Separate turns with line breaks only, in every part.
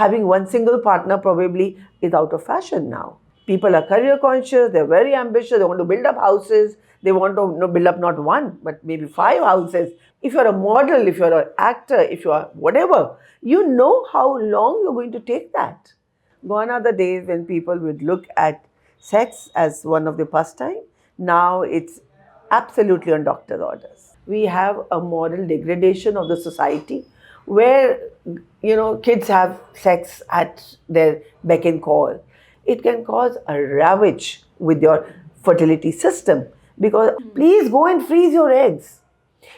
having one single partner probably is out of fashion now. People are career conscious, they're very ambitious, they want to build up houses, they want to build up not one, but maybe 5 houses. If you're a model, if you're an actor, if you are whatever, you know how long you're going to take that. Gone are the days when people would look at sex as one of the pastime. Now it's absolutely on doctor's orders. We have a moral degradation of the society where kids have sex at their beck and call. It can cause a ravage with your fertility system because please go and freeze your eggs.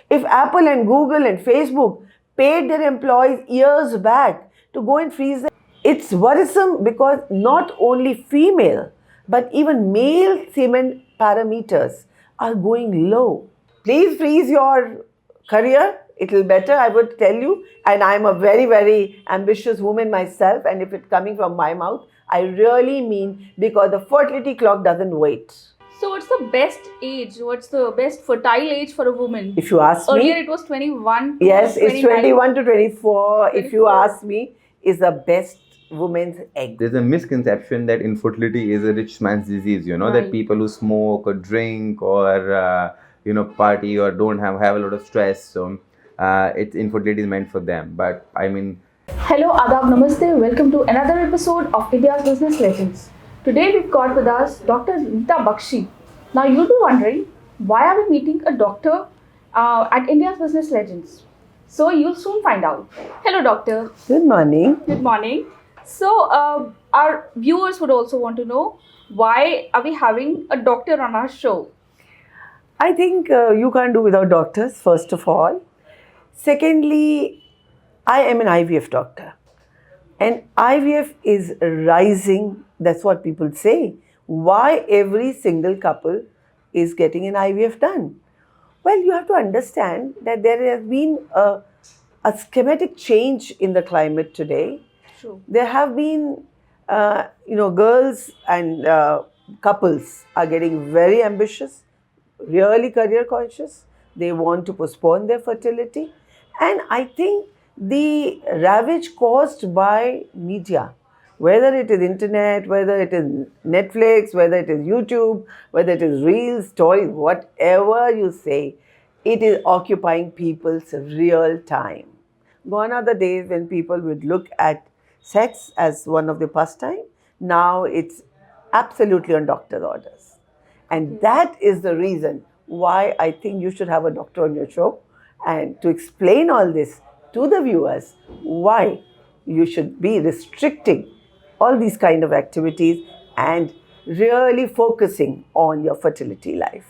If Apple and Google and Facebook paid their employees years back to go and freeze them, it's worrisome because not only female but even male semen parameters are going low. Please freeze your career. It'll better, I would tell you. And I'm a very, very ambitious woman myself. And if it's coming from my mouth, I really mean because the fertility clock doesn't wait.
So what's the best age? What's the best fertile age for a woman?
If you ask me...
Earlier it was 21 to
Yes,
29.
it's 21 to 24. If you ask me, is the best woman's egg.
There's a misconception that infertility is a rich man's disease,
Right.
that people who smoke or drink or, party or don't have a lot of stress, so infertility is meant for them. But I mean...
Hello, Adab, Namaste. Welcome to another episode of India's Business Legends. Today we've got with us Dr. Rita Bakshi. Now you'll be wondering, why are we meeting a doctor at India's Business Legends? So you'll soon find out. Hello, doctor.
Good morning.
Good morning. So our viewers would also want to know, why are we having a doctor on our show?
I think you can't do without doctors, first of all. Secondly, I am an IVF doctor. And IVF is rising, that's what people say. Why every single couple is getting an IVF done? Well, you have to understand that there has been a schematic change in the climate today.
True.
There have been, girls and couples are getting very ambitious, really career conscious. They want to postpone their fertility. And I think the ravage caused by media, whether it is internet, whether it is Netflix, whether it is YouTube, whether it is reels, stories, whatever you say, it is occupying people's real time. Gone are the days when people would look at sex as one of the pastime. Now it's absolutely on doctor's orders. And that is the reason why I think you should have a doctor on your show and to explain all this to the viewers, why you should be restricting all these kind of activities and really focusing on your fertility life.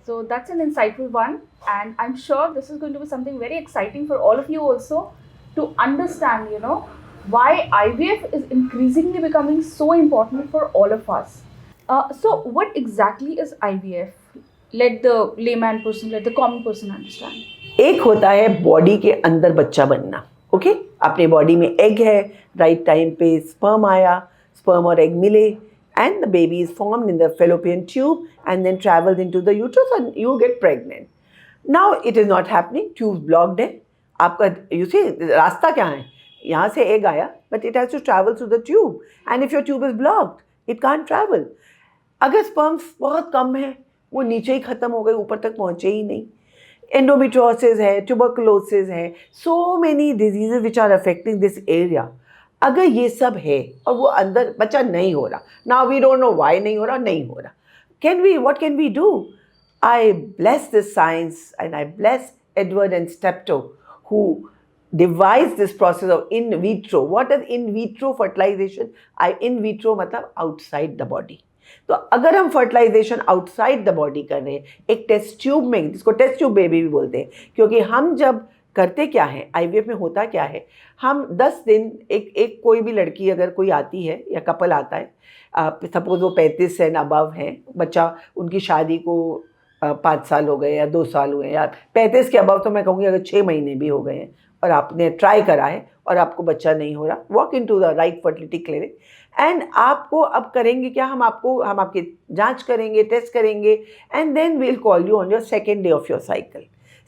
So that's an insightful one, and I'm sure this is going to be something very exciting for all of you also to understand, why IVF is increasingly becoming so important for all of us. So what exactly is IVF? Let the layman person, let the common person understand.
एक होता है body के अंदर बच्चा बनना, okay? अपने body में egg है, राइट टाइम पे स्पर्म आया, स्पर्म और एग मिले, and the baby is formed in the fallopian tube and then travels into the uterus and you get pregnant. Now it is not happening, tube blocked है. आपका, you see, रास्ता क्या है? यहाँ से एग आया, but it has to travel through the tube. And if your tube is blocked, it can't travel. अगर sperms बहुत कम है, वो नीचे ही खत्म हो गए, ऊपर तक पहुँचे ही नहीं. Endometriosis है, tuberculosis है, so many diseases which are affecting this area. अगर ये सब है और वो अंदर बच्चा नहीं हो रहा, now we don't know why नहीं हो रहा, नहीं हो रहा. What can we do? I bless this science and I bless Edward and Steptoe who devised this process of in vitro. What is in vitro fertilization? In vitro मतलब outside the body. तो अगर हम fertilisation outside the body कर रहे हैं एक test tube में, जिसको टेस्ट ट्यूब बेबी भी बोलते हैं, क्योंकि हम जब करते क्या है, आईवीएफ में होता क्या है, हम 10 दिन एक कोई भी लड़की अगर कोई आती है या कपल आता है, सपोज वो 35 एंड अबव हैं, बच्चा उनकी शादी को 5 साल हो गए या 2 साल हुए या 35 के अबव, तो मैं कहूँगी अगर 6 महीने भी हो गए हैं और आपने ट्राई करा है और आपको बच्चा नहीं हो रहा, walk in to the right fertility clinic and आपको अब करेंगे क्या, हम आपकी जांच करेंगे, टेस्ट करेंगे and then we'll call you on your second day of your cycle.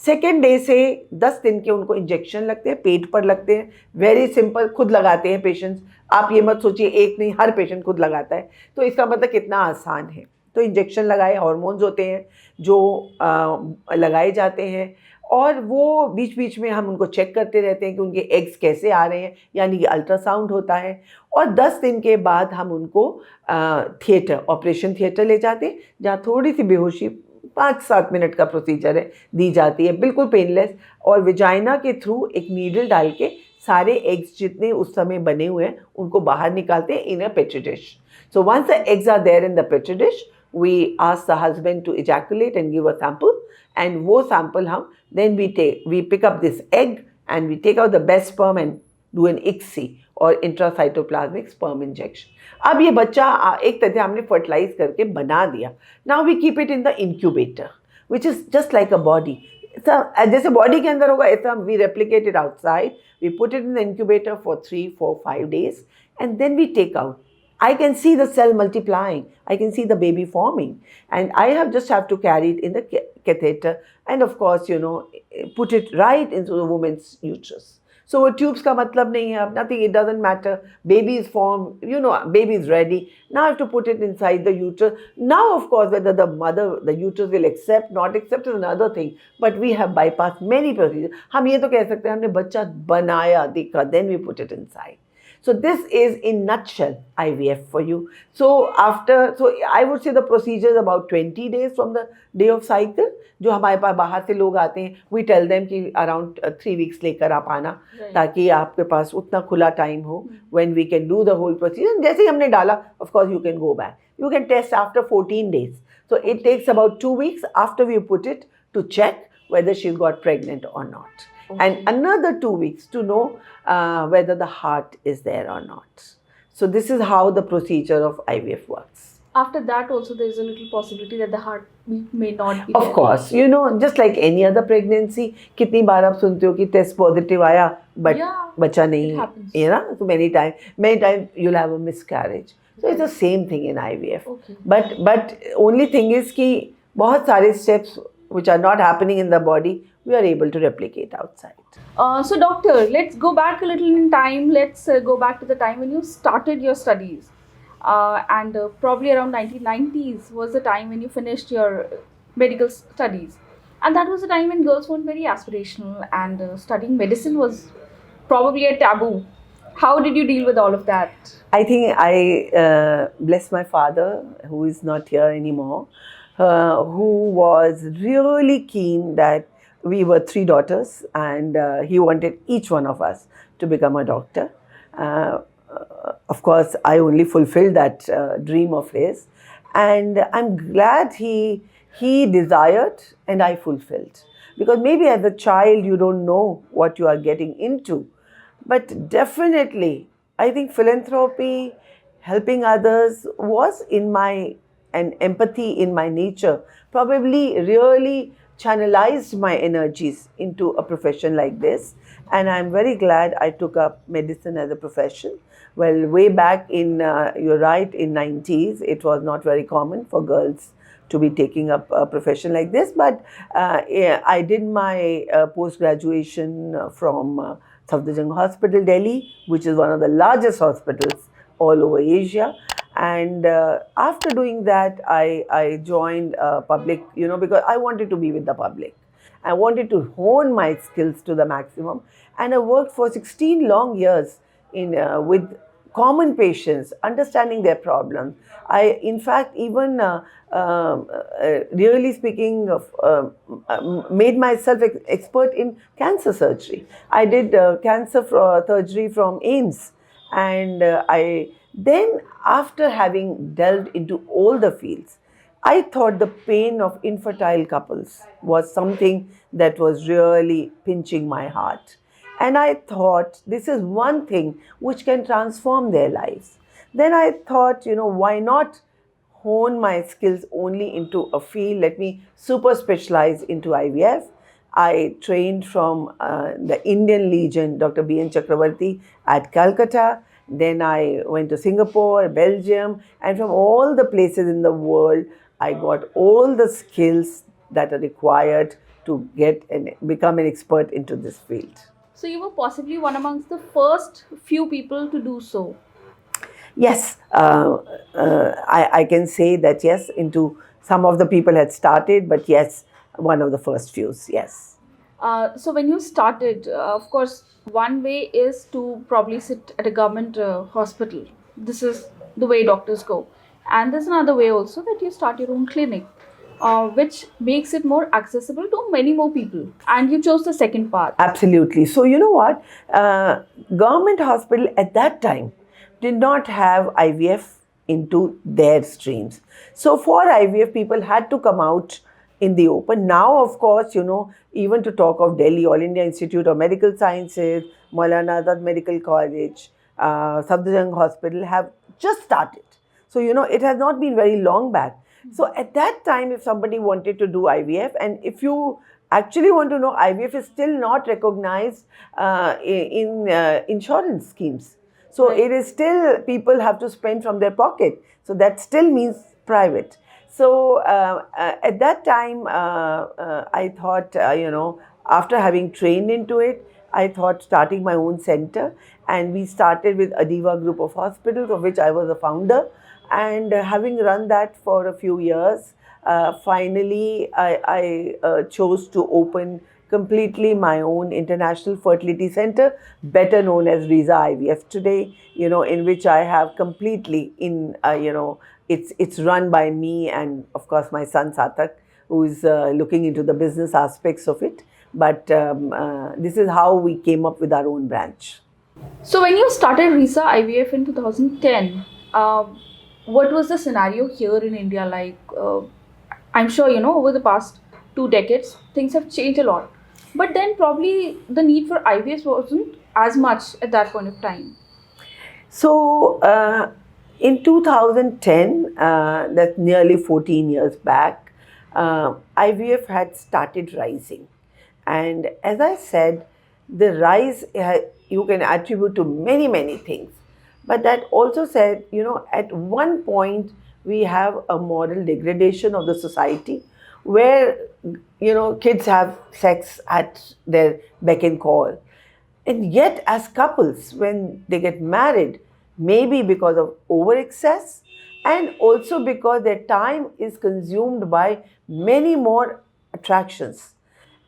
Second day से 10 दिन के उनको इंजेक्शन लगते हैं, पेट पर लगते हैं, वेरी सिंपल, खुद लगाते हैं पेशेंट्स। आप ये मत सोचिए एक नहीं, हर पेशेंट खुद लगाता है, तो इसका मतलब कितना आसान है। तो इंजेक्शन लगाए, हार्मोन्स होते हैं जो लगाए जाते हैं, और वो बीच बीच में हम उनको चेक करते रहते हैं कि उनके एग्स कैसे आ रहे हैं, यानी कि अल्ट्रासाउंड होता है। और 10 दिन के बाद हम उनको थिएटर, ऑपरेशन थिएटर ले जाते हैं, जहाँ थोड़ी सी बेहोशी 5-7 मिनट का प्रोसीजर है, दी जाती है, बिल्कुल पेनलेस, और विजाइना के थ्रू एक नीडल डाल के सारे एग्स जितने उस समय बने हुए हैं उनको बाहर निकालते हैं in a petri dish. So once the eggs are there in the petri dish, we ask the husband to ejaculate and give a sample, and वो sample हम then we pick up this egg and we take out the best sperm and do an ICSI और intracytoplasmic sperm injection. अब ये बच्चा एक तरह से हमने fertilize करके बना दिया. Now we keep it in the incubator, which is just like a body. जैसे बॉडी के अंदर होगा ऐसा we replicate it outside. We put it in the incubator for 3, 4, 5 days, and then we take out. I can see the cell multiplying. I can see the baby forming, and I have to carry it in the catheter, and of course, put it right into the woman's uterus. So tubes का मतलब नहीं है, nothing. It doesn't matter. Baby is formed. Baby is ready. Now I have to put it inside the uterus. Now, of course, whether the uterus will accept, not accept is another thing. But we have bypassed many procedures. हम ये तो कह सकते हैं हमने बच्चा बनाया, देखा, then we put it inside. So this is in nutshell IVF for you. So I would say the procedure is about 20 days from the day of cycle. जो हमारे पास बाहर से लोग आते हैं, we tell them कि around 3 weeks लेकर आप आना, ताकि आपके पास उतना खुला टाइम हो when we can do the whole procedure. जैसे ही हमने डाला, of course you can go back. You can test after 14 days. So it takes about 2 weeks after we put it to check whether she's got pregnant or not. And another 2 weeks to know whether the heart is there or not. So this is how the procedure of IVF works.
After that also there is a little possibility that the heart may not be
Of
there.
course, just like any other pregnancy, कितनी बार आप सुनते हो कि test positive आया but बच्चा नहीं,
it happens.
So many times you'll have a miscarriage. So it's the same thing in IVF.
Okay.
But only thing is कि बहुत सारे steps which are not happening in the body, we are able to replicate outside.
So doctor, let's go back a little in time. Let's go back to the time when you started your studies. And probably around 1990s was the time when you finished your medical studies. And that was the time when girls weren't very aspirational, and studying medicine was probably a taboo. How did you deal with all of that?
I think I bless my father, who is not here anymore, who was really keen that we were 3 daughters, and he wanted each one of us to become a doctor. Of course, I only fulfilled that dream of his, and I'm glad he desired and I fulfilled. Because maybe as a child you don't know what you are getting into, but definitely I think philanthropy, helping others was and empathy in my nature, probably really channelized my energies into a profession like this. And I'm very glad I took up medicine as a profession. Well, way back in, you're right, in 90s, it was not very common for girls to be taking up a profession like this. But I did my post-graduation from Safdarjung Hospital, Delhi, which is one of the largest hospitals all over Asia. And after doing that, I joined public, because I wanted to be with the public. I wanted to hone my skills to the maximum. And I worked for 16 long years with common patients, understanding their problems. I, in fact, even really speaking, made myself expert in cancer surgery. I did cancer surgery from AIIMS. And then after having delved into all the fields, I thought the pain of infertile couples was something that was really pinching my heart. And I thought this is one thing which can transform their lives. Then I thought, why not hone my skills only into a field? Let me super specialize into IVF. I trained from the Indian Legion, Dr. B.N. Chakravarti at Calcutta. Then I went to Singapore, Belgium, and from all the places in the world, I got all the skills that are required to get and become an expert into this field.
So you were possibly one amongst the first few people to do so.
Yes, I can say that yes, into some of the people had started, but yes, one of the first few, yes.
So when you started, of course, one way is to probably sit at a government hospital. This is the way doctors go. And there's another way also that you start your own clinic, which makes it more accessible to many more people. And you chose the second path.
Absolutely. So you know what? Government hospital at that time did not have IVF into their streams. So for IVF, people had to come out in the open. Now, of course, you know, even to talk of Delhi, All India Institute of Medical Sciences, Maulana Azad Medical College, Safdarjung Hospital have just started. So, you know, it has not been very long back. So at that time, if somebody wanted to do IVF, and if you actually want to know, IVF is still not recognized in insurance schemes. So
Right.
it is still, people have to spend from their pocket. So that still means private. So at that time, I thought, you know, after having trained into it, I thought starting my own center. And we started with Adiva Group of Hospitals, of which I was a founder. And having run that for a few years, finally I chose to open completely my own international fertility center, better known as Risaa IVF today, you know, in which I have completely in, you know, it's run by me and of course my son Saarthak, who is looking into the business aspects of it. But this is how we came up with our own branch.
So when you started Risaa IVF in 2010, what was the scenario here in India like? I'm sure, you know, over the past 2 decades, things have changed a lot. But then probably the need for IVF wasn't as much at that point of time.
So in 2010, that's nearly 14 years back, IVF had started rising. And as I said, the rise you can attribute to many, many things. But that also said, you know, at one point we have a moral degradation of the society where, you know, kids have sex at their beck and call. And yet, as couples, when they get married, maybe because of over excess and also because their time is consumed by many more attractions.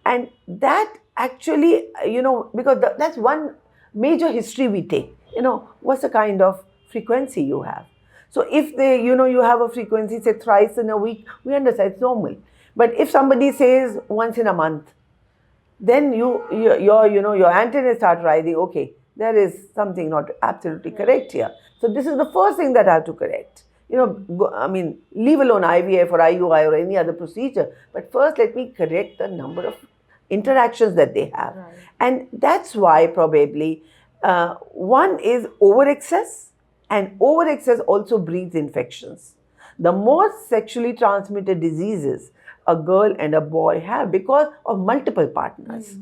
And that actually, you know, because that's one major history we take, you know, what's the kind of frequency you have. So if they, you know, you have a frequency, say thrice in a week, we understand it's normal. But if somebody says once in a month, then your antennas start rising. Okay, there is something not absolutely correct here. So this is the first thing that I have to correct. You know, I mean, leave alone IVF or IUI or any other procedure. But first, let me correct the number of interactions that they have.
Right.
And that's why probably one is over excess, and over excess also breeds infections. The more sexually transmitted diseases a girl and a boy have because of multiple partners.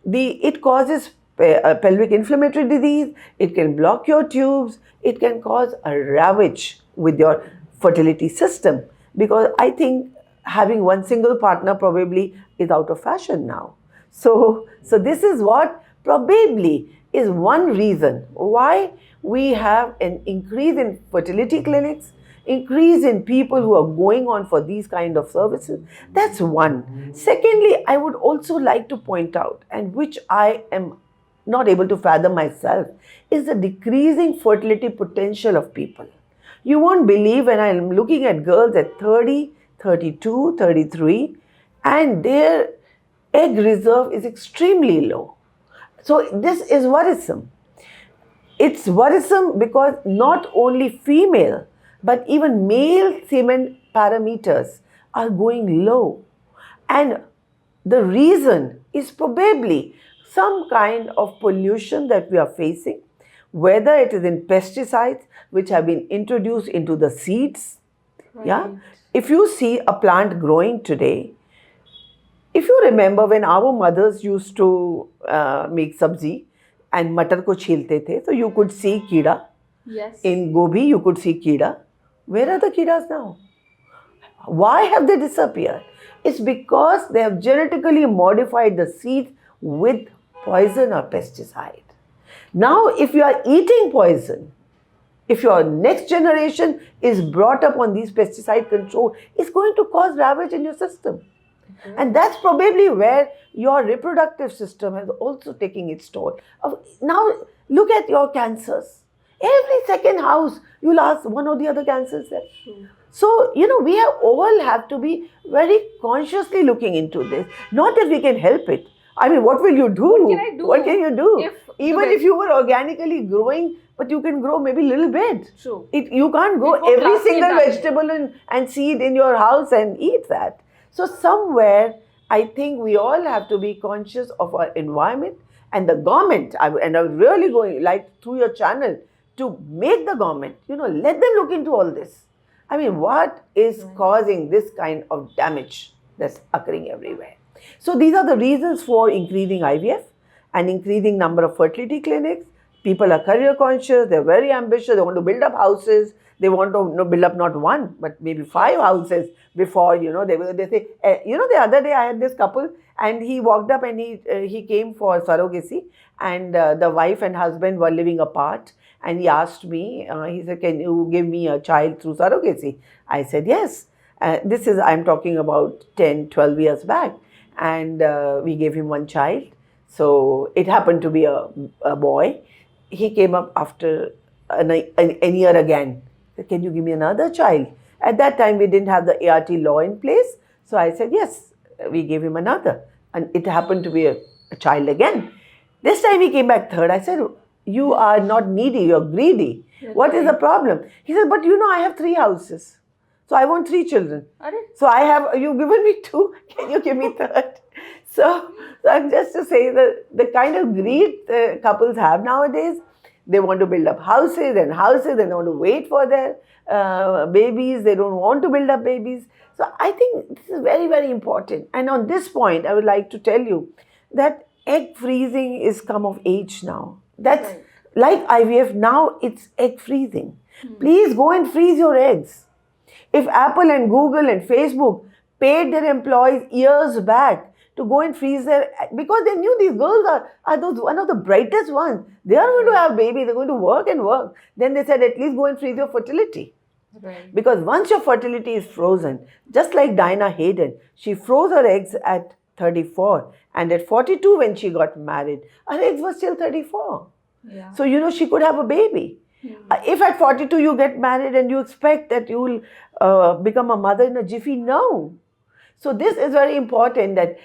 It causes pelvic inflammatory disease, it can block your tubes, it can cause a ravage with your fertility system, because I think having one single partner probably is out of fashion now. So this is what probably is one reason why we have an increase in fertility clinics, increase in people who are going on for these kind of services. That's one. Secondly, I would also like to point out, and which I am not able to fathom myself, is the decreasing fertility potential of people. You won't believe when I'm looking at girls at 30, 32, 33, and their egg reserve is extremely low. So this is worrisome. It's worrisome because not only female, but even male semen parameters are going low. And the reason is probably some kind of pollution that we are facing, whether it is in pesticides which have been introduced into the seeds.
Right.
Yeah. If you see a plant growing today, if you remember when our mothers used to make sabzi and matar ko chhilte the, so you could see keeda.
Yes.
In gobi, you could see keeda. Where are the keedas now? Why have they disappeared? It's because they have genetically modified the seeds with poison or pesticide. Now, if you are eating poison, if your next generation is brought up on these pesticide control, it's going to cause ravage in your system. And that's probably where your reproductive system has also taken its toll. Now, look at your cancers. Every second house, you'll ask one or the other cancers there. So, we all have to be very consciously looking into this. Not that we can help it. I mean, what will you do?
What can I do?
What can you do?
Even
if you were organically growing, but you can grow maybe a little bit.
True.
You can't grow
It won't
every
last the
single
entire
vegetable and seed in your house and eat that. So somewhere, I think we all have to be conscious of our environment and the government. I'm really going, like through your channel, to make the government, let them look into all this. I mean, what is causing this kind of damage that's occurring everywhere? So these are the reasons for increasing IVF and increasing number of fertility clinics. People are career conscious, they're very ambitious, they want to build up houses, they want to build up not one, but maybe 5 houses before, they say, the other day I had this couple and he walked up and he came for surrogacy, and the wife and husband were living apart, and he asked me, he said, can you give me a child through surrogacy? I said, yes. I'm talking about 10, 12 years back, and we gave him one child. So it happened to be a boy. He came up after a year again. Said, can you give me another child? At that time, we didn't have the ART law in place. So I said, yes, we gave him another. And it happened to be a child again. This time he came back third. I said, you are not needy, you're greedy. What is the problem? He said, but I have 3 houses. So I want 3 children. So you've given me 2, can you give me third? So I'm just to say that the kind of greed couples have nowadays, they want to build up houses, and they want to wait for their babies, they don't want to build up babies. So I think this is very, very important. And on this point, I would like to tell you that egg freezing is come of age now. That's like IVF, now it's egg freezing. Please go and freeze your eggs. If Apple and Google and Facebook paid their employees years back to go and freeze because they knew these girls are those one of the brightest ones. They are going to have babies, they're going to work and work. Then they said, at least go and freeze your fertility.
Right.
Because once your fertility is frozen, just like Dinah Hayden, she froze her eggs at 34, and at 42 when she got married, her eggs were still 34.
Yeah.
So, she could have a baby. If at 42 you get married and you expect that you will become a mother in a jiffy, no. So this is very important that,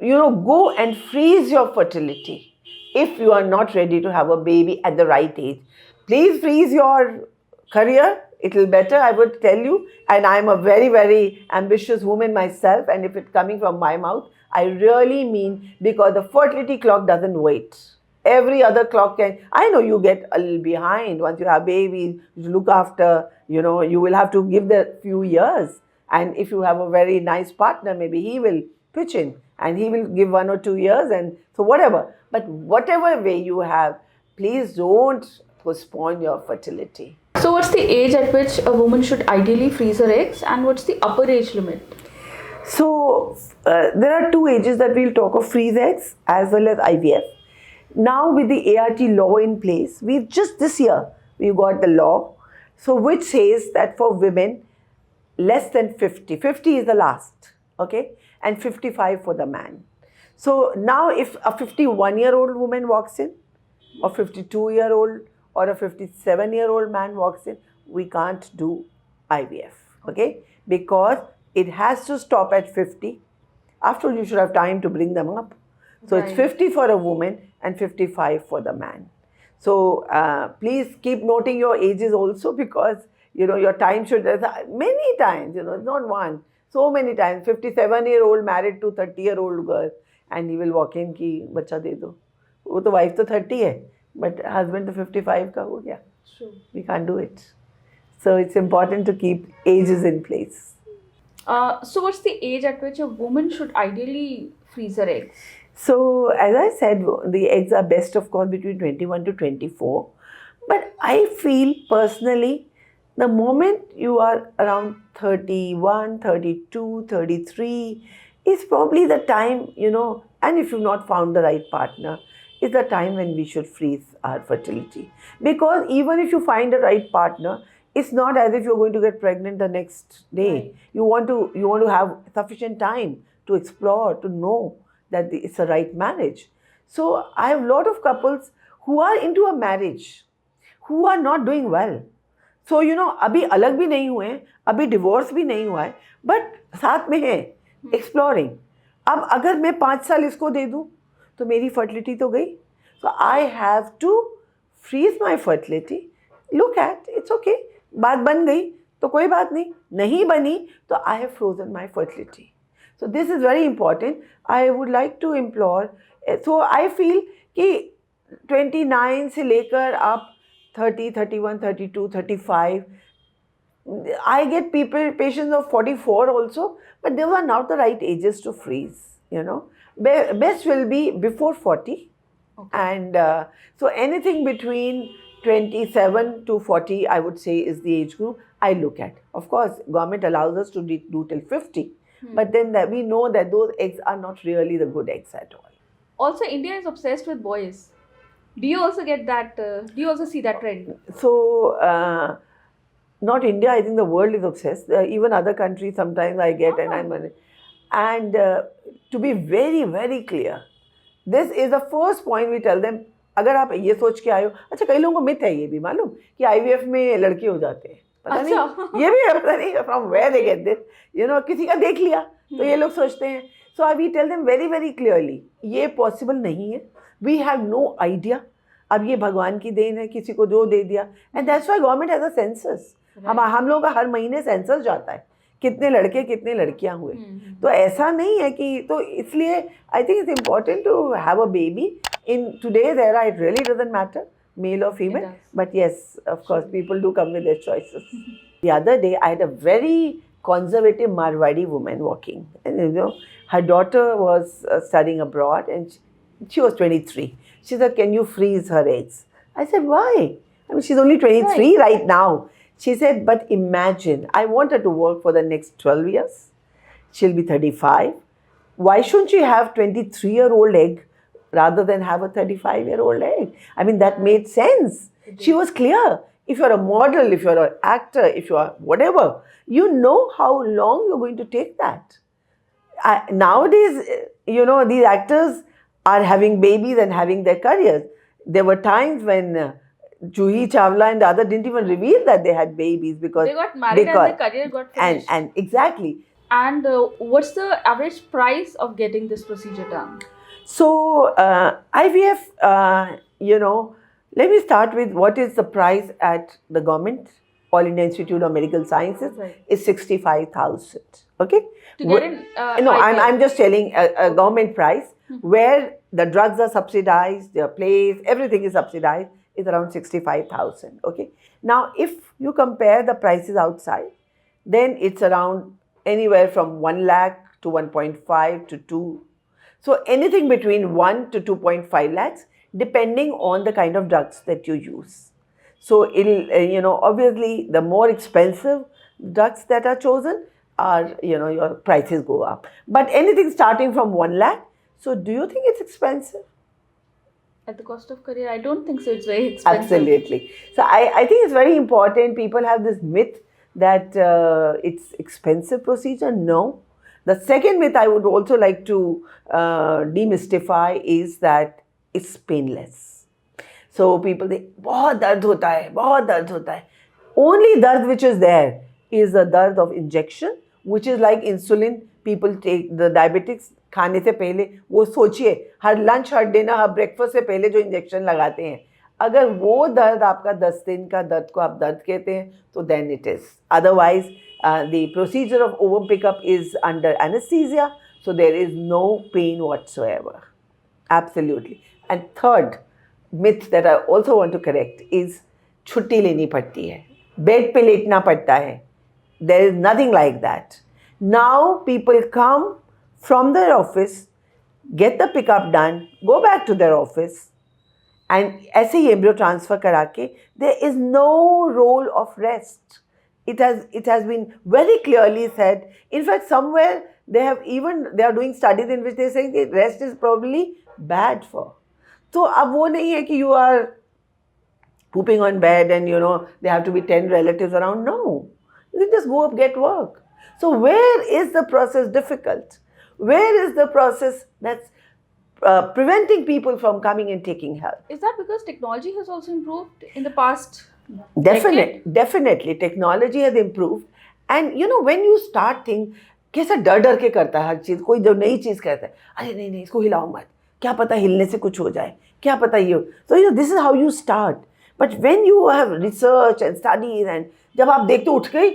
go and freeze your fertility if you are not ready to have a baby at the right age. Please freeze your career. It will better, I would tell you. And I'm a very, very ambitious woman myself. And if it's coming from my mouth, I really mean, because the fertility clock doesn't wait. Every other clock I know you get a little behind once you have babies, you look after, you will have to give the few years. And if you have a very nice partner, maybe he will pitch in and he will give 1 or 2 years, and so whatever. But whatever way you have, please don't postpone your fertility.
So what's the age at which a woman should ideally freeze her eggs, and what's the upper age limit?
So there are 2 ages that we'll talk of: freeze eggs as well as IVF. Now with the ART law in place, this year we got the law, so which says that for women less than 50 is the last, okay, and 55 for the man. So now if a 51-year-old woman walks in, or 52-year-old, or a 57-year-old man walks in, we can't do IVF, okay, because it has to stop at 50. After all, you should have time to bring them up. So it's 50 for a woman and 55 for the man. So please keep noting your ages also, because your time should, many times, not one, so many times, 57-year-old married to 30-year-old girl, and he will walk in ki bacha de do. वो तो wife तो 30 hai, but husband तो 55 का हो गया.
Sure.
We can't do it. So it's important to keep ages in place.
So what's the age at which a woman should ideally freeze her eggs?
So as I said, the eggs are best, of course, between 21 to 24. But I feel personally The moment you are around 31, 32, 33 is probably the time, and if you've not found the right partner, is the time when we should freeze our fertility. Because even if you find the right partner, it's not as if you're going to get pregnant the next day.
Right.
You want to have sufficient time to explore, to know that it's a right marriage. So I have a lot of couples who are into a marriage who are not doing well. सो अभी अलग भी नहीं हुए हैं, अभी divorce भी नहीं हुआ है, बट साथ में है एक्सप्लोरिंग. अब अगर मैं 5 साल इसको दे दूँ तो मेरी फर्टिलिटी तो गई. So I have to freeze my fertility. Look at it's okay, बात बन गई तो कोई बात नहीं, नहीं बनी तो I have frozen my fertility. So this is very important. I would like to implore. So I feel कि 29 से लेकर आप 30, 31, 32, 35. I get patients of 44 also, but those are not the right ages to freeze, Best will be before 40.
Okay.
And so anything between 27 to 40, I would say, is the age group I look at. Of course, government allows us to do till 50, but then we know that those eggs are not really the good eggs at all.
Also, India is obsessed with boys. Do you also get that? Do you also see that trend?
So, not India, I think the world is obsessed. Even other countries, sometimes I get, and to be very, very clear, this is the first point we tell them. अगर आप ये सोच के आए हो, अच्छा कई लोगों को मिथ है ये भी मालूम कि IVF में लड़के हो जाते हैं, पता नहीं, ये भी पता नहीं from where they get this, किसी का देख लिया तो ये लोग सोचते हैं. So we tell them very, very clearly, ये possible नहीं है. We have no idea. अब ये भगवान की देन है, किसी को जो दे दिया. And that's why government has a census. हम लोगों का हर महीने सेंसस जाता है, कितने लड़के कितने लड़कियां हुए. तो ऐसा नहीं है कि, तो इसलिए I think it's important to have a baby. In today's era it really doesn't matter male or female, but yes, of course, people do come with their choices. The other day, I had a very conservative Marwadi woman walking, and her daughter was studying abroad, and she was 23. She said, "Can you freeze her eggs?" I said, "Why? I mean, she's only 23 right now." She said, "But imagine, I want her to work for the next 12 years. She'll be 35. Why shouldn't she have 23-year-old egg rather than have a 35-year-old egg?" I mean, that made sense. She was clear. If you're a model, if you're an actor, if you are whatever, you know how long you're going to take that. Nowadays, these actors are having babies and having their careers. There were times when Juhi Chawla and the other didn't even reveal that they had babies because
they got married and their career got finished.
And exactly.
And what's the average price of getting this procedure done?
So IVF, let me start with what is the price at the government, All India Institute of Medical Sciences, is 65,000. Okay.
To get in?
No, I'm just telling a government price where the drugs are subsidized, their place, everything is subsidized, is around 65,000. Okay. Now, if you compare the prices outside, then it's around anywhere from 1 lakh to 1.5 to 2. So anything between 1 to 2.5 lakhs, depending on the kind of drugs that you use. So it'll, obviously, the more expensive drugs that are chosen are, your prices go up. But anything starting from 1 lakh. So do you think it's expensive?
At the cost of career, I don't think so. It's very expensive.
Absolutely. So I think it's very important. People have this myth that it's expensive procedure. No. The second myth I would also like to demystify is that it's painless. So people say, बहुत दर्द होता है, बहुत दर्द होता है. Only dard which is there is the dard of injection, which is like insulin. People take the diabetics खाने से पहले, वो सोचिए हर लंच, हर डिनर, हर ब्रेकफास्ट से पहले जो इंजेक्शन लगाते हैं, अगर वो दर्द आपका 10 दिन का दर्द को आप दर्द कहते हैं तो then it is. Otherwise, the procedure of ovum pickup is under anesthesia, so there is no pain whatsoever. Absolutely. And third myth that I also want to correct is छुट्टी लेनी पड़ती है, बेड पे लेटना पड़ता है. There is nothing like that. Now people come from their office, get the pickup done, go back to their office, And ऐसे ही embryo transfer करा के, there is no role of rest. It has been very clearly said. In fact, somewhere they are doing studies in which they are saying that rest is probably bad for. So अब वो नहीं है कि you are pooping on bed and there have to be 10 relatives around. No, you can just go up, get work. So where is the process difficult? Where is the process that's preventing people from coming and taking help?
Is that because technology has also improved in the past decade?
Definitely technology has improved. And when you start thinking, कैसा डर के करता है हर चीज़, कोई जो नई चीज़ कहता है, अरे नहीं इसको हिलाओ मत, क्या पता हिलने से कुछ हो जाए, क्या पता ये हो. So this is how you start. But when you have research and studies and जब आप देखते उठ गई,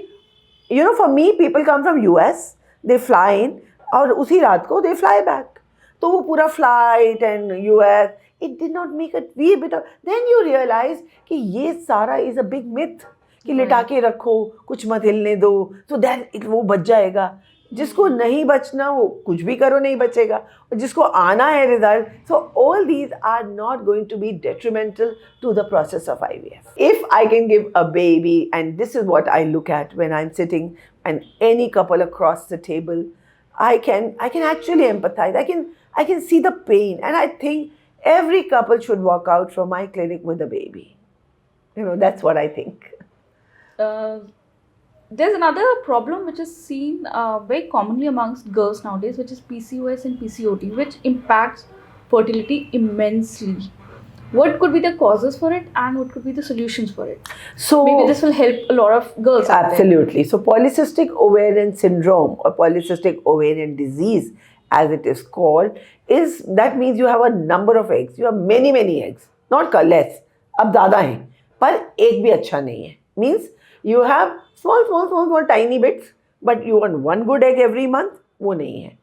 for me, people come from US, they fly in, और उसी रात को they fly back. तो वो पूरा flight and US, it did not make a wee bit of. Then you realize कि ये सारा is a big myth, कि लिटा के रखो, कुछ मत हिलने दो, so then वो बच जाएगा. जिसको नहीं बचना वो कुछ भी करो नहीं बचेगा, और जिसको आना है result. So all these are not going to be detrimental to the process of IVF. If I can give a baby, and this is what I look at when I'm sitting and any couple across the table, I can actually empathize. I can see the pain, and I think every couple should walk out from my clinic with a baby. That's what I think.
There's another problem which is seen very commonly amongst girls nowadays, which is PCOS and PCOD, which impacts fertility immensely. What could be the causes for it, and what could be the solutions for it?
So
maybe this will help a lot of girls out there.
Absolutely. So polycystic ovarian syndrome, or polycystic ovarian disease as it is called, that means you have a number of eggs. You have many eggs, not less. अब ज़्यादा हैं, पर एक भी अच्छा नहीं है. Means you have small tiny bits, but you want one good egg every month, वो नहीं है.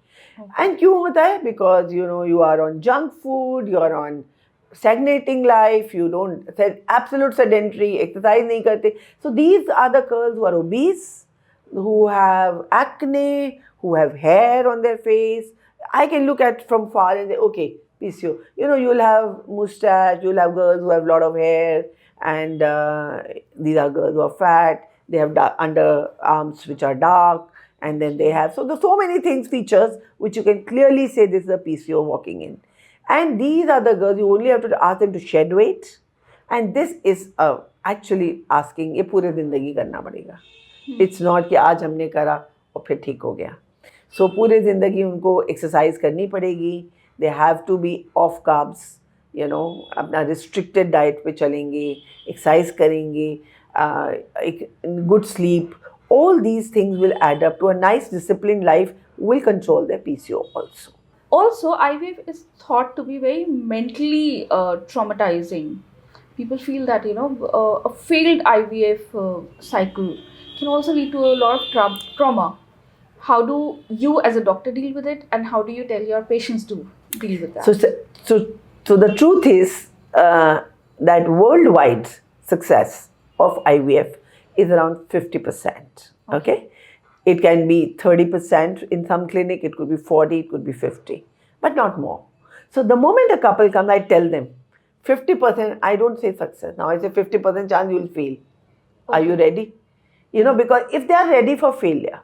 And क्यों होता है? Because you are on junk food, you are on stagnating life, you don't absolute sedentary, exercise नहीं करते. So these are the girls who are obese, who have acne, who have hair on their face. I can look at from far and say, okay, PCO. You'll have mustache, you'll have girls who have a lot of hair, and these are girls who are fat. They have underarms which are dark, and then they have so many features which you can clearly say this is a PCO walking in. And these are the girls, you only have to ask them to shed weight, and this is actually asking, ये पूरे ज़िंदगी करना पड़ेगा. It's not कि आज हमने करा और फिर ठीक हो गया. So पूरे ज़िंदगी उनको exercise करनी पड़ेगी. They have to be off carbs, अपना restricted diet पे चलेंगे, exercise करेंगे, good sleep. All these things will add up to a nice disciplined life, will control their PCO also.
Also, IVF is thought to be very mentally traumatizing. People feel that, a failed IVF cycle can also lead to a lot of trauma. How do you as a doctor deal with it, and how do you tell your patients to deal with that?
So the truth is that worldwide success of IVF is around 50%. Okay? It can be 30% in some clinic, it could be 40, it could be 50, but not more. So the moment a couple comes, I tell them, 50%, I don't say success. Now I say 50% chance you will fail. Are you ready? Because if they are ready for failure,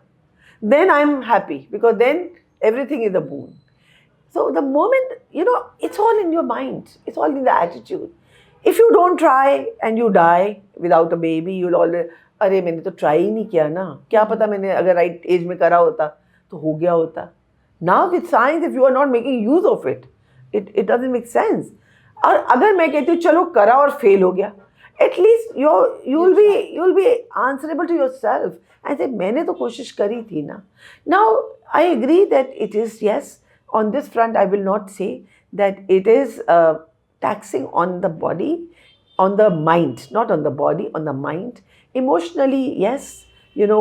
then I'm happy, because then everything is a boon. So the moment, it's all in your mind. It's all in the attitude. If you don't try and you die without a baby, you'll always, अरे मैंने तो try ही नहीं किया ना, क्या पता मैंने अगर राइट एज में करा होता तो हो गया होता. Now with science, if you are not making use of it, it doesn't make sense. और अगर मैं कहती हूँ चलो करा और फेल हो गया, at least you will be answerable to yourself and say मैंने तो कोशिश करी थी ना. Now I agree that it is, yes, on this front I will not say that it is taxing on the body, on the mind, not on the body, on the mind. Emotionally, yes,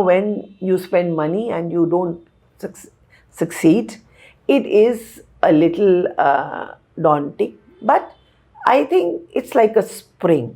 when you spend money and you don't succeed, it is a little daunting, but I think it's like a spring.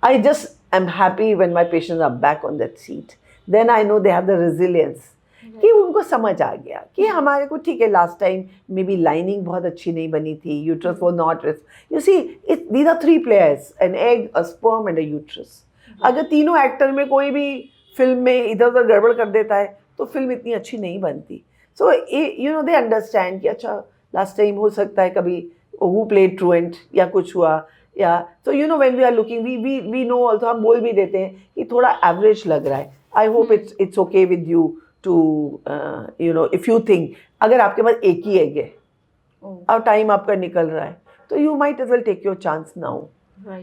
I just am happy when my patients are back on that seat. Then I know they have the resilience. कि उनको समझ आ गया कि हमारे को ठीक है, last time maybe lining बहुत अच्छी नहीं बनी थी, यूट्रस वो not, you see it, these are 3 players, an egg, a sperm and a uterus. अगर तीनों एक्टर में कोई भी फिल्म में इधर उधर गड़बड़ कर देता है तो फिल्म इतनी अच्छी नहीं बनती. सो यू नो दे अंडरस्टैंड कि अच्छा लास्ट टाइम हो सकता है कभी हु प्लेड ट्रूएंट या कुछ हुआ, या so you know when we are looking we know also, हम बोल भी देते हैं कि थोड़ा एवरेज लग रहा है. I hope it's okay with you too you know, if you think अगर आपके पास एक ही एग है और टाइम आपका निकल रहा है तो you might as well take your chance now.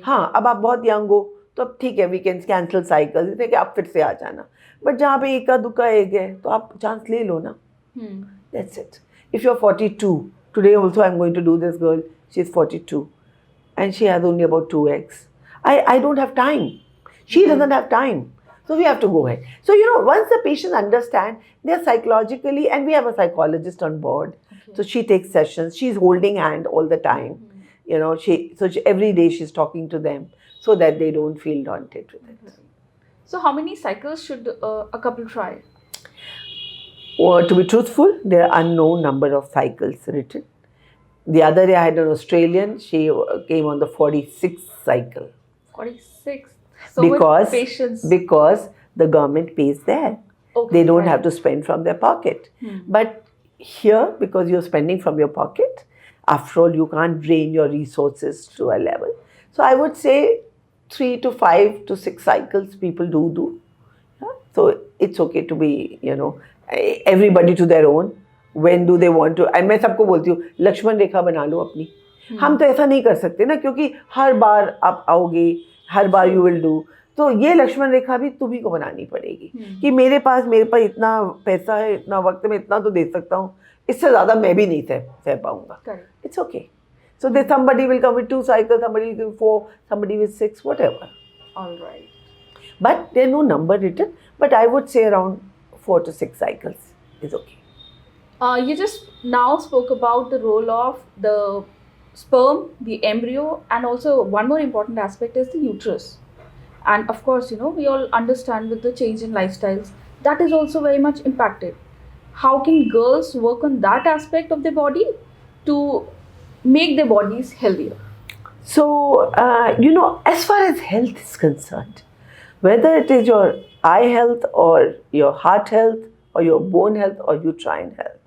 हाँ, अब आप बहुत यंग हो तो अब ठीक है, वी कैन कैंसिल साइकिल, जैसे कि आप फिर से आ जाना. बट जहाँ पे एका दुक्का एग है तो आप चांस ले लो ना. That's it. If you're 42, today also I'm going to do this girl, she's 42 and she has only about 2 eggs. I don't have time. She doesn't have time. So we have to go ahead. So, you know, once the patients understand, they're psychologically, and we have a psychologist on board. So she takes sessions, she's holding hand all the time. You know, every day she's talking to them so that they don't feel daunted with it.
So how many cycles should a couple try?
Or to be truthful, there are unknown number of cycles written. The other day I had an Australian, she came on the 46th cycle.
46. So with patience.
Because the government pays there.
Okay,
they don't
right.
have to spend from their pocket. But here, because you're spending from your pocket, after all, you can't drain your resources to a level. So I would say 3 to 5 to 6 cycles people do. Yeah? So it's okay to be, you know, everybody to their own. When do they want to? मैं सबको बोलती हूँ लक्ष्मण रेखा बना लो अपनी. हम तो ऐसा नहीं कर सकते ना, क्योंकि हर बार आप आओगे, हर बार यू विल डू. तो ये लक्ष्मण रेखा भी तुम्ही को बनानी पड़ेगी कि मेरे पास इतना पैसा है, इतना वक्त में इतना तो दे सकता हूँ, इससे ज़्यादा मैं भी नहीं सह पाऊँगा. It's okay. So there's somebody will come with 2 cycles, somebody with 4, somebody with 6, whatever.
All right.
But there's no number written. But I would say around 4 to 6 cycles is okay.
You just now spoke about the role of the sperm, the embryo, and also one more important aspect is the uterus. And of course, you know, we all understand with the change in lifestyles, that is also very much impacted. How can girls work on that aspect of their body to make their bodies healthier?
So, you know, as far as health is concerned, whether it is your eye health or your heart health or your bone health or uterine health,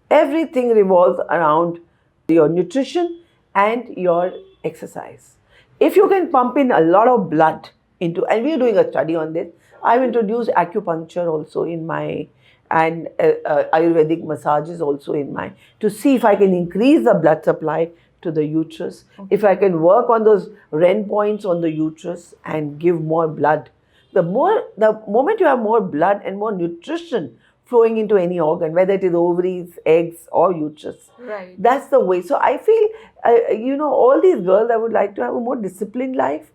everything revolves around your nutrition and your exercise. If you can pump in a lot of blood into, and we are doing a study on this, I've introduced acupuncture also in my, and Ayurvedic massages also in my, to see if I can increase the blood supply to the uterus, if I can work on those REN points on the uterus and give more blood. The moment you have more blood and more nutrition flowing into any organ, whether it is ovaries, eggs or uterus.
Right.
That's the way. So I feel, you know, all these girls, I would like to have a more disciplined life.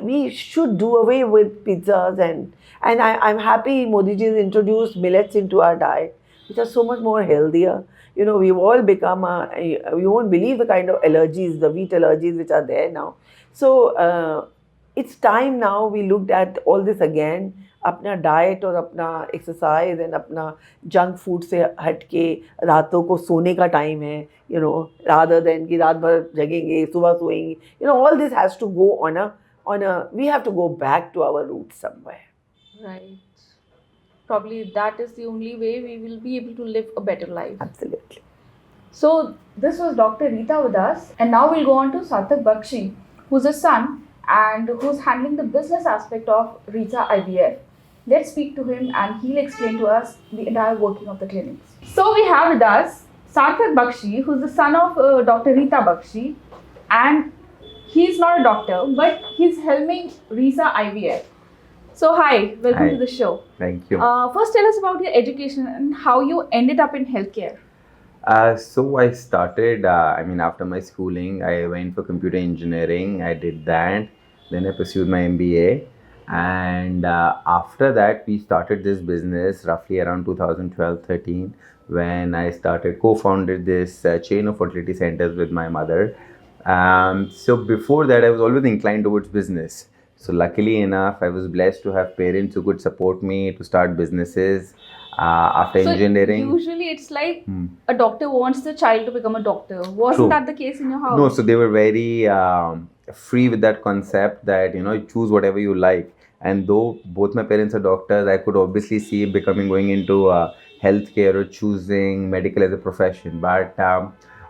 We should do away with pizzas and I'm happy Modi ji has introduced millets into our diet, which are so much more healthier. You know, we've all become, you won't believe the kind of allergies, the wheat allergies which are there now. So it's time now we looked at all this again. अपना diet और अपना exercise and अपना junk food से हट के रातों को सोने का टाइम है, यू नो, रादर देन कि रात भर जगेंगे सुबह सोएंगे, you know, all this has to go on a we have to go back to our route somewhere.
Right. Probably that is the only way we will be able to live a better life.
Absolutely.
So this was Dr. Rita with us, and now we'll go on to Saarthak Bakshi, who's a son and who's handling the business aspect of Risaa IVF. Let's speak to him and he'll explain to us the entire working of the clinics. So we have with us Saarthak Bakshi, who's the son of Dr. Rita Bakshi, and he's not a doctor, but he's helming Risaa IVF. So hi, welcome to the show.
Thank you.
First tell us about your education and how you ended up in healthcare.
So I started, after my schooling, I went for computer engineering. I did that. Then I pursued my MBA. And after that, we started this business roughly around 2012-13 when I co-founded this chain of fertility centers with my mother. So before that, I was always inclined towards business. So luckily enough, I was blessed to have parents who could support me to start businesses. After
So
engineering.
usually it's like a doctor wants the child to become a doctor. Wasn't
True.
that the case in your house?
No, so they were very free with that concept that choose whatever you like. And though both my parents are doctors, I could obviously see becoming going into healthcare or choosing medical as a profession. But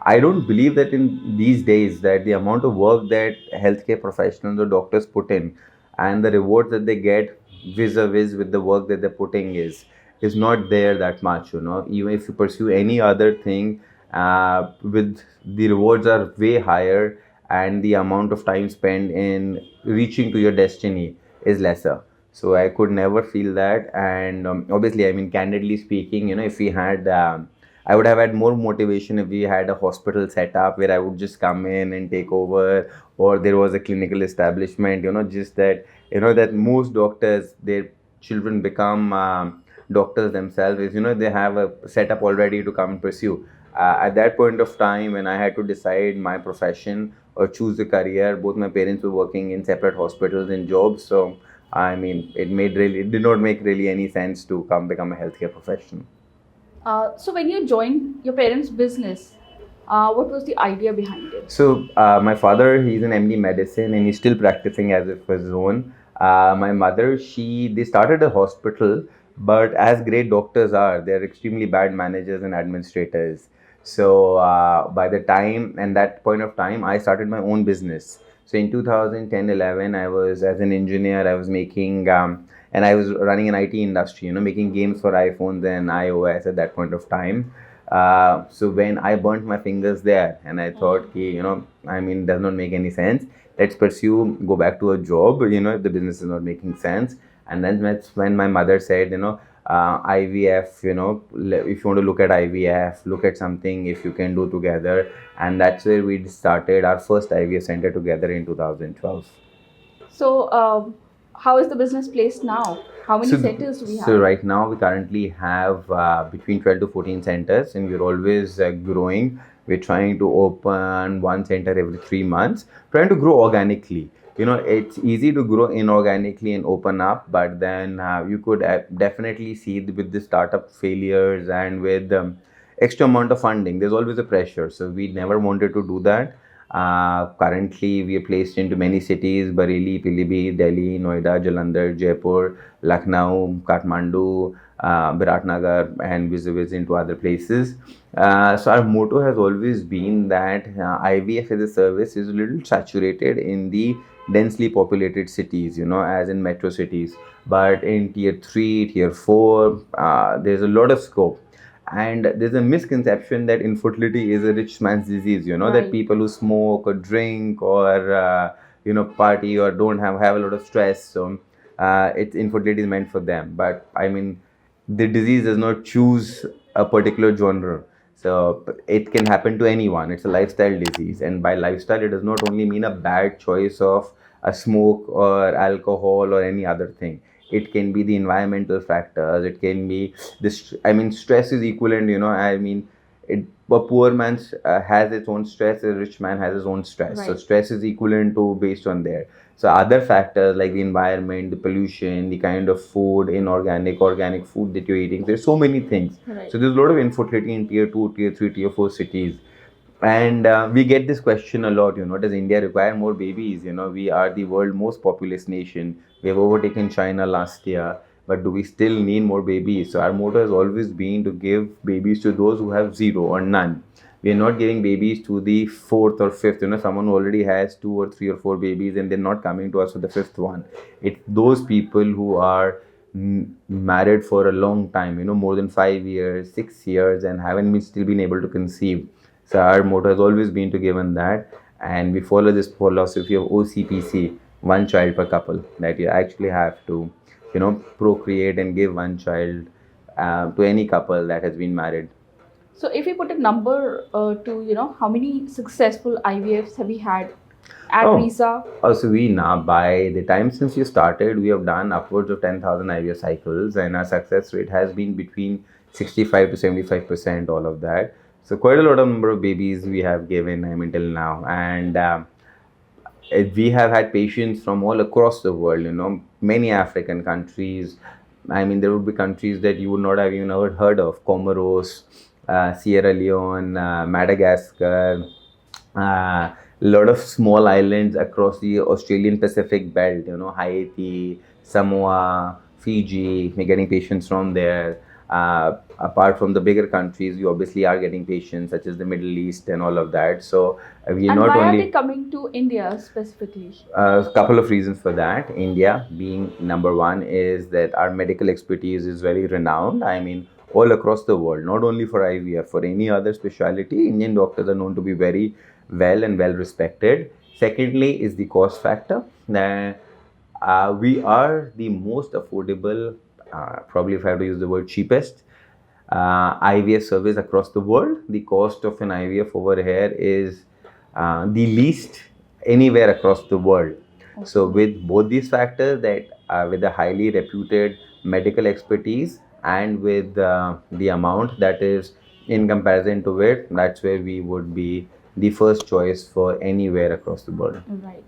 I don't believe that in these days that the amount of work that healthcare professionals or doctors put in and the rewards that they get vis-a-vis with the work that they're putting is not there that much. Even if you pursue any other thing, with the rewards are way higher and the amount of time spent in reaching to your destiny is lesser. So I could never feel that. And obviously, I mean, candidly speaking, if we had I would have had more motivation if we had a hospital set up where I would just come in and take over, or there was a clinical establishment. Just that that most doctors, their children become doctors themselves. Is they have a setup already to come and pursue. At that point of time, when I had to decide my profession or choose a career, both my parents were working in separate hospitals and jobs. So I mean, it did not make really any sense to come become a healthcare professional.
So when you joined your parents' business, what was the idea behind it?
So my father, he's an MD medicine and he's still practicing as if his own. My mother, they started a hospital, but as great doctors are, they're extremely bad managers and administrators. So by the time and that point of time, I started my own business. So in 2010-11, I was as an engineer, I was making and I was running an IT industry, making games for iPhones and iOS at that point of time. So when I burnt my fingers there, and I thought, I mean, does not make any sense. Let's go back to a job, if the business is not making sense. And then that's when my mother said, IVF, if you want to look at IVF, look at something if you can do together. And that's where we started our first IVF center together in 2012.
So how is the business placed now? How many centers do we have?
So right now we currently have between 12 to 14 centers, and we're always growing. We're trying to open one center every 3 months, trying to grow organically. It's easy to grow inorganically and open up, but then you could definitely see with the startup failures and with extra amount of funding, there's always a pressure. So we never wanted to do that. Currently, we are placed into many cities: Bareilly, Pilibhit, Delhi, Noida, Jalandhar, Jaipur, Lucknow, Kathmandu, Biratnagar, and vis-a-vis into other places. So our motto has always been that IVF as a service is a little saturated in the densely populated cities, as in metro cities. But in tier 3, tier 4, there's a lot of scope. And there's a misconception that infertility is a rich man's disease, that people who smoke or drink or party or don't have a lot of stress, so it's infertility is meant for them. But I mean, the disease does not choose a particular genre, so it can happen to anyone. It's a lifestyle disease, and by lifestyle it does not only mean a bad choice of a smoke or alcohol or any other thing. It can be the environmental factors, it can be this. I mean, stress is equivalent, I mean, a poor man has its own stress, a rich man has his own stress. So
Right.
stress is equivalent to based on there. So other factors like the environment, the pollution, the kind of food, inorganic, organic food that you're eating, there's so many things.
Right.
So there's a lot of infertility in tier 2, tier 3, tier 4 cities. And we get this question a lot, does India require more babies? We are the world most populous nation. We have overtaken China last year, but do we still need more babies? So our motto has always been to give babies to those who have zero or none. We are not giving babies to the fourth or fifth, someone who already has 2 or 3 or 4 babies and they're not coming to us for the fifth one. It's those people who are married for a long time, more than 5 years, 6 years, and haven't still been able to conceive. So our motto has always been to give on that, and we follow this philosophy of OCPC, one child per couple, that you actually have to, procreate and give one child to any couple that has been married.
So if we put a number to how many successful IVFs have we had at Risa?
So we now, by the time since you started, we have done upwards of 10,000 IVF cycles, and our success rate has been between 65 to 75%, all of that. So quite a lot of number of babies we have given, till now. And we have had patients from all across the world, many African countries, I mean, there would be countries that you would not have even ever heard of: Comoros, Sierra Leone, Madagascar, a lot of small islands across the Australian Pacific belt, Haiti, Samoa, Fiji. We're getting patients from there. Apart from the bigger countries, we obviously are getting patients such as the Middle East and all of that. So we
And
not
why are
only
they coming to India specifically?
a couple of reasons for that. India being number one is that our medical expertise is very renowned. I mean, all across the world, not only for IVF, for any other specialty, Indian doctors are known to be very well and well respected. Secondly, is the cost factor. We are the most affordable, probably if I have to use the word cheapest, IVF service across the world. The cost of an IVF over here is the least anywhere across the world. So with both these factors, that with a highly reputed medical expertise and with the amount that is in comparison to it, that's where we would be the first choice for anywhere across the world.
Right.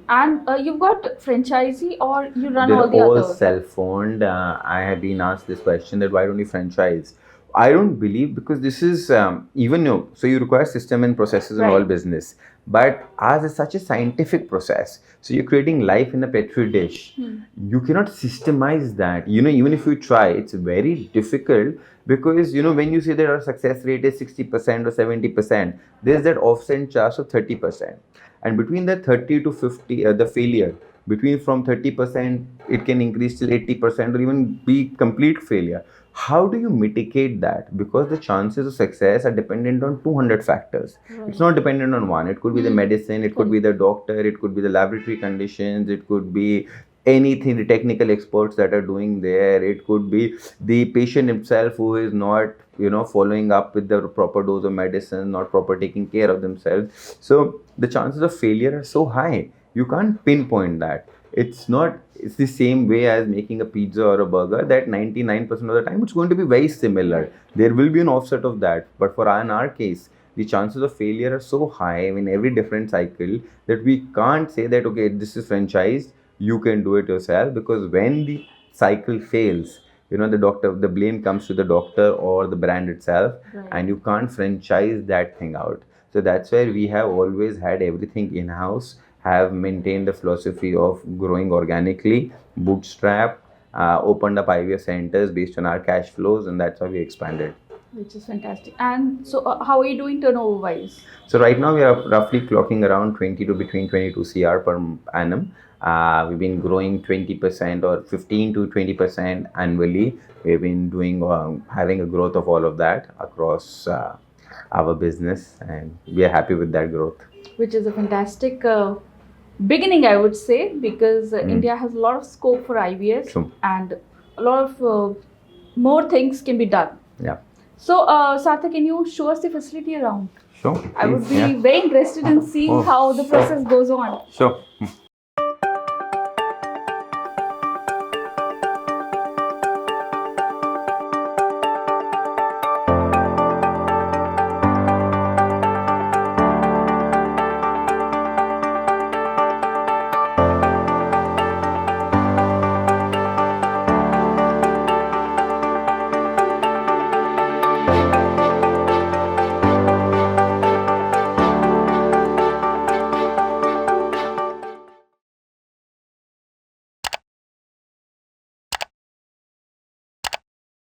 And you've got franchisee or you run
They're
all the
all
others?
self-owned. I have been asked this question that why don't you franchise? I don't believe, because this is so you require system and processes in all
Right.
business, but ours is such a scientific process. So you're creating life in a petri dish. You cannot systemize that. Even if you try, it's very difficult, because when you say that our success rate is 60% or 70%, there's that offset charge of 30%. And between that 30 to 50, the failure, between from 30%, it can increase till 80% or even be complete failure. How do you mitigate that? Because the chances of success are dependent on 200 factors.
Right.
It's not dependent on one. It could be the medicine, it could be the doctor, it could be the laboratory conditions, it could be anything, the technical experts that are doing there, it could be the patient himself who is not following up with the proper dose of medicine, not proper taking care of themselves. So the chances of failure are so high, you can't pinpoint that. It's the same way as making a pizza or a burger, that 99% of the time it's going to be very similar. There will be an offset of that, but for in our case, the chances of failure are so high in every different cycle that we can't say that, okay, this is franchised, you can do it yourself. Because when the cycle fails, the blame comes to the doctor or the brand itself.
Right.
And you can't franchise that thing out. So that's where we have always had everything in-house, have maintained the philosophy of growing organically, bootstrap, opened up IVF centers based on our cash flows, and that's how we expanded.
Which is fantastic. And so how are you doing turnover wise?
So right now we are roughly clocking around 20 to between 22 CR per annum. We've been growing 20% or 15 to 20% annually. We've been doing having a growth of all of that across our business, and we are happy with that growth.
Which is a fantastic beginning, I would say, because India has a lot of scope for IVF.
True.
And a lot of more things can be done.
Yeah.
So, Saarthak, can you show us the facility around?
Sure.
I would
please.
be very interested in seeing how the process goes on.
Sure.